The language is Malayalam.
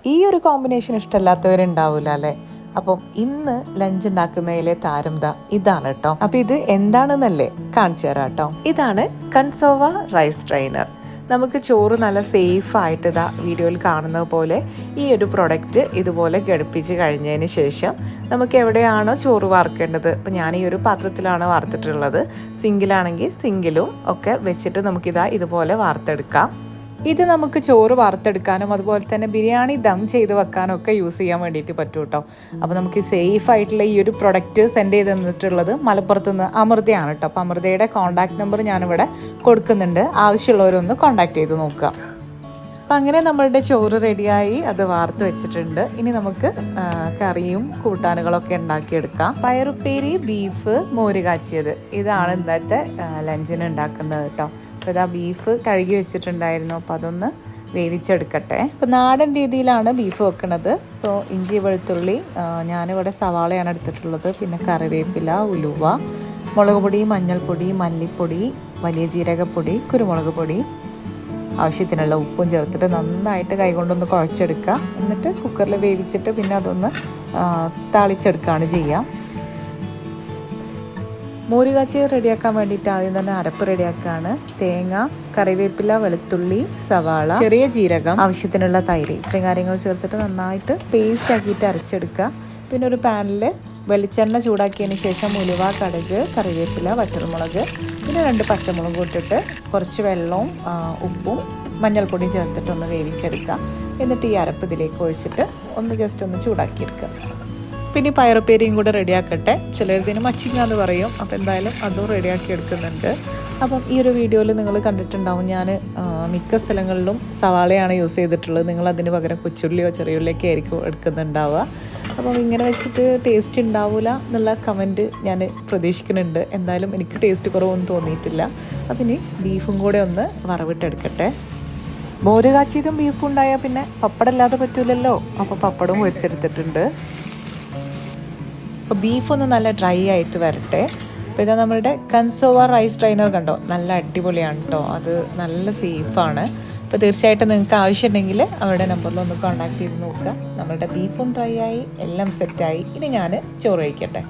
ഈ ഒരു കോമ്പിനേഷൻ ഇഷ്ടമല്ലാത്തവരുണ്ടാവില്ല അല്ലേ? അപ്പം ഇന്ന് ലഞ്ച് ഉണ്ടാക്കുന്നതിലെ താരം ഇതാണ് കേട്ടോ. അപ്പം ഇത് എന്താണെന്നല്ലേ കാണിച്ചു തരാം കേട്ടോ. ഇതാണ് കൺസോവ റൈസ് സ്ട്രെയിനർ. നമുക്ക് ചോറ് നല്ല സേഫ് ആയിട്ട് വീഡിയോയിൽ കാണുന്നത് പോലെ ഈ ഒരു പ്രൊഡക്റ്റ് ഇതുപോലെ ഘടിപ്പിച്ച് കഴിഞ്ഞതിന് ശേഷം നമുക്ക് എവിടെയാണോ ചോറ് വാർക്കേണ്ടത്, ഇപ്പം ഞാൻ ഈ ഒരു പാത്രത്തിലാണ് വാർത്തിട്ടുള്ളത്, സിങ്കിലാണെങ്കിൽ സിങ്കിലും ഒക്കെ വെച്ചിട്ട് ഇതുപോലെ വാർത്തെടുക്കാം. ഇത് നമുക്ക് ചോറ് വാർത്തെടുക്കാനും അതുപോലെ തന്നെ ബിരിയാണി ദം ചെയ്ത് വെക്കാനും ഒക്കെ യൂസ് ചെയ്യാൻ വേണ്ടിയിട്ട് പറ്റും കേട്ടോ. അപ്പോൾ നമുക്ക് സേഫ് ആയിട്ടുള്ള ഈ ഒരു പ്രൊഡക്റ്റ് സെൻഡ് ചെയ്ത് തന്നിട്ടുള്ളത് മലപ്പുറത്ത് നിന്ന് അമൃതയാണ് കേട്ടോ. അപ്പോൾ അമൃതയുടെ കോൺടാക്ട് നമ്പർ ഞാനിവിടെ കൊടുക്കുന്നുണ്ട്, ആവശ്യമുള്ളവരൊന്ന് കോൺടാക്ട് ചെയ്ത് നോക്കുക. അപ്പം അങ്ങനെ നമ്മളുടെ ചോറ് റെഡിയായി, അത് വാർത്ത് വെച്ചിട്ടുണ്ട്. ഇനി നമുക്ക് കറിയും കൂട്ടാനുകളൊക്കെ ഉണ്ടാക്കിയെടുക്കാം. പയറുപ്പേരി, ബീഫ്, മോര് കാച്ചിയത്, ഇതാണ് ഇന്നത്തെ ലഞ്ചിന് ഉണ്ടാക്കുന്നത് കേട്ടോ. അപ്പോൾ ഇതാ ബീഫ് കഴുകി വെച്ചിട്ടുണ്ടായിരുന്നു, അപ്പോൾ അതൊന്ന് വേവിച്ചെടുക്കട്ടെ. ഇപ്പോൾ നാടൻ രീതിയിലാണ് ബീഫ് വെക്കുന്നത്. ഇപ്പോൾ ഇഞ്ചി വെളുത്തുള്ളി, ഞാനിവിടെ സവാളയാണ് എടുത്തിട്ടുള്ളത്, പിന്നെ കറിവേപ്പില, ഉലുവ, മുളക് പൊടി, മഞ്ഞൾപ്പൊടി, മല്ലിപ്പൊടി, വലിയ ജീരകപ്പൊടി, കുരുമുളക് പൊടി, ആവശ്യത്തിനുള്ള ഉപ്പും ചേർത്തിട്ട് നന്നായിട്ട് കൈകൊണ്ടൊന്ന് കുഴച്ചെടുക്കുക. എന്നിട്ട് കുക്കറിൽ വേവിച്ചിട്ട് പിന്നെ അതൊന്ന് താളിച്ചെടുക്കുകയാണ് ചെയ്യുക. മോര് കാച്ചി റെഡിയാക്കാൻ വേണ്ടിയിട്ട് ആദ്യം തന്നെ അരപ്പ് റെഡിയാക്കുകയാണ്. തേങ്ങ, കറിവേപ്പില, വെളുത്തുള്ളി, സവാള, ചെറിയ ജീരകം, ആവശ്യത്തിനുള്ള തൈര്, ഇത്രയും കാര്യങ്ങൾ ചേർത്തിട്ട് നന്നായിട്ട് പേസ്റ്റ് ആക്കിയിട്ട് അരച്ചെടുക്കുക. പിന്നെ ഒരു പാനിൽ വെളിച്ചെണ്ണ ചൂടാക്കിയതിന് ശേഷം ഉലുവ, കടുക്, കറിവേപ്പില, വറ്റൽമുളക്, പിന്നെ 2 പച്ചമുളക് ഇട്ടിട്ട് കുറച്ച് വെള്ളവും ഉപ്പും മഞ്ഞൾപ്പൊടിയും ചേർത്തിട്ടൊന്ന് വേവിച്ചെടുക്കുക. എന്നിട്ട് ഈ അരപ്പ് ഇതിലേക്ക് ഒഴിച്ചിട്ട് ജസ്റ്റ് ഒന്ന് ചൂടാക്കിയെടുക്കുക. പിന്നെ പയറുപ്പേരിയും കൂടെ റെഡിയാക്കട്ടെ. ചിലരിതിന് മച്ചിങ്ങ എന്ന് പറയും. അപ്പോൾ എന്തായാലും അതും റെഡിയാക്കി എടുക്കുന്നുണ്ട്. അപ്പം ഈ ഒരു വീഡിയോയിൽ നിങ്ങൾ കണ്ടിട്ടുണ്ടാവും, ഞാൻ മിക്ക സ്ഥലങ്ങളിലും സവാളയാണ് യൂസ് ചെയ്തിട്ടുള്ളത്. നിങ്ങൾ അതിന് പകരം കൊച്ചുള്ളിയോ ചെറിയുള്ളിയൊക്കെ ആയിരിക്കും എടുക്കുന്നുണ്ടാവുക. അപ്പം ഇങ്ങനെ വെച്ചിട്ട് ടേസ്റ്റ് ഉണ്ടാവില്ല എന്നുള്ള കമൻറ്റ് ഞാൻ പ്രതീക്ഷിക്കുന്നുണ്ട്. എന്തായാലും എനിക്ക് ടേസ്റ്റ് കുറവൊന്നും തോന്നിയിട്ടില്ല. അപ്പം ഇനി ബീഫും കൂടെ ഒന്ന് വറവിട്ടെടുക്കട്ടെ. മോര് കാച്ചിയതും ബീഫും ഉണ്ടായാൽ പിന്നെ പപ്പടം ഇല്ലാതെ പറ്റൂലല്ലോ. അപ്പോൾ പപ്പടവും പൊരിച്ചെടുത്തിട്ടുണ്ട്. അപ്പോൾ ബീഫൊന്ന് നല്ല ഡ്രൈ ആയിട്ട് വരട്ടെ. അപ്പോൾ ഇതാ നമ്മളുടെ കൺസോവ റൈസ് സ്ട്രെയിനർ കണ്ടോ, നല്ല അടിപൊളിയാണ് കേട്ടോ. അത് നല്ല സേഫാണ്. അപ്പോൾ തീർച്ചയായിട്ടും നിങ്ങൾക്ക് ആവശ്യമുണ്ടെങ്കിൽ അവരുടെ നമ്പറിലൊന്ന് കോൺടാക്ട് ചെയ്ത് നോക്കുക. നമ്മളുടെ ബീഫും ഡ്രൈ ആയി, എല്ലാം സെറ്റായി. ഇനി ഞാൻ ചോറ് കഴിക്കട്ടെ.